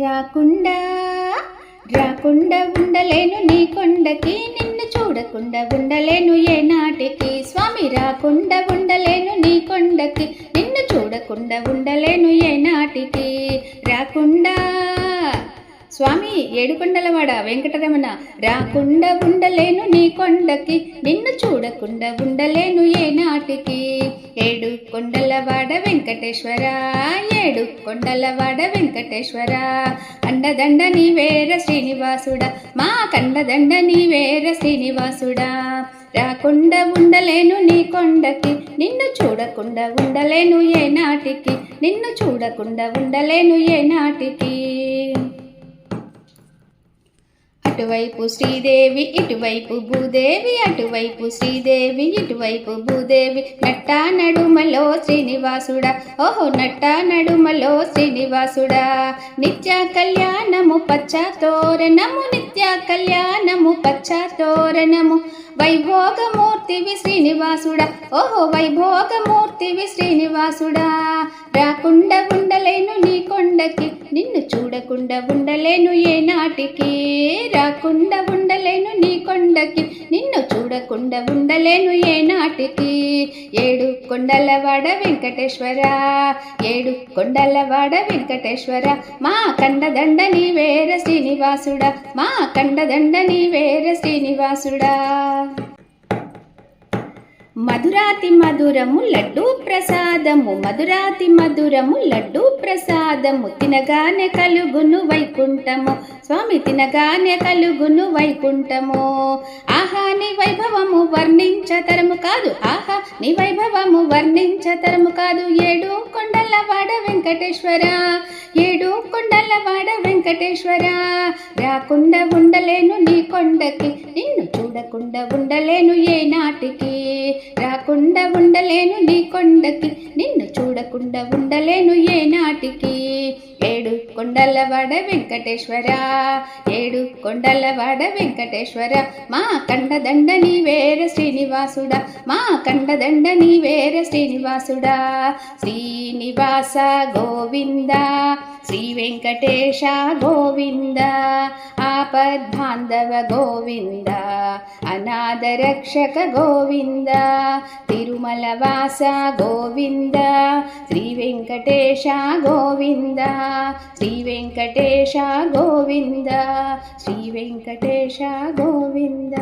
రాకుండా రాకుండా ఉండలేను నీ కొండకి, నిన్ను చూడకుండా ఉండలేను ఏ నాటికి. స్వామి రాకుండా ఉండలేను నీ కొండకి, నిన్ను చూడకుండా ఉండలేను ఏ నాటికి. రాకుండా స్వామి ఏడుకొండలవాడ వెంకటరమణ, రాకుండా ఉండలేను నీ కొండకి, నిన్ను చూడకుండా ఉండలేను ఏ నాటికి. ఏడు కొండలవాడ వెంకటేశ్వర, ఏడు కొండలవాడ వెంకటేశ్వర, అండదండ నీవేర శ్రీనివాసుడా, మా కండదండ నీవేర శ్రీనివాసుడా. రాకుండా ఉండలేను నీ కొండకి, నిన్ను చూడకుండా ఉండలేను ఏ నాటికి, నిన్ను చూడకుండా ఉండలేను ఏ నాటికి. అటువైపు శ్రీదేవి ఇటువైపు భూదేవి, అటువైపు శ్రీదేవి ఇటువైపు భూదేవి, నట్టా నడుమలో శ్రీనివాసుడా, ఓహో నట్టా నడుమలో శ్రీనివాసుడా. నిత్య కళ్యాణము పచ్చ తోరణము, నిత్య కళ్యాణము పచ్చ తోరణము, వైభోగమూర్తివి శ్రీనివాసుడా, ఓహో వైభోగమూర్తివి శ్రీనివాసుడా. రాకుండా ఉండలేను నీ కొండకి, నిన్ను చూడకుండా ఉండలేను ఏ నాటికి. రాకుండా ఉండలేను నీ కొండకి, నిన్ను చూడకుండా ఉండలేను ఏ నాటికి. ఏడు కొండలవాడ వెంకటేశ్వర, ఏడు కొండలవాడ వెంకటేశ్వర, మా కండదండ నీవేర శ్రీనివాసుడా, మా కండదండ నీవేర శ్రీనివాసుడా. మధురాతి మధురము లడ్డూ ప్రసాదము, మధురాతి మధురము లడ్డూ ప్రసాదము, తినగానే కలుగును వైకుంఠము. స్వామి తినగానే కలుగును వైకుంఠము. ఆహా నీ వైభవము వర్ణించతరము కాదు, ఆహా నీ వైభవము వర్ణించతరము కాదు. ఏడు కొండలవాడ వెంకటేశ్వర, ఏడు కొండలవాడ వెంకటేశ్వర, రాకుండా ఉండలేను నీ కొండకి, నిన్ను చూడకుండా ఉండలేను ఏ నాటికి. రాకుండా ఉండలేను నీ కొండకి, నిన్ను చూడకుండా ఉండలేను ఏ నాటికి. ఏడు కొండలవాడ వెంకటేశ్వర, ఏడు కొండలవాడ వెంకటేశ్వర, మా కండదండ నీవేర శ్రీనివాసుడా, మా కండదండ నీవేర శ్రీనివాసుడా. శ్రీనివాస గోవింద, శ్రీ వెంకటేశ గోవింద, ఆపద్బాంధవ గోవింద, అనాథ రక్షక గోవింద, తిరుమల వాస గోవింద, శ్రీ వెంకటేశ గోవింద, శ్రీ వెంకటేశ గోవింద, శ్రీ వెంకటేశ గోవింద.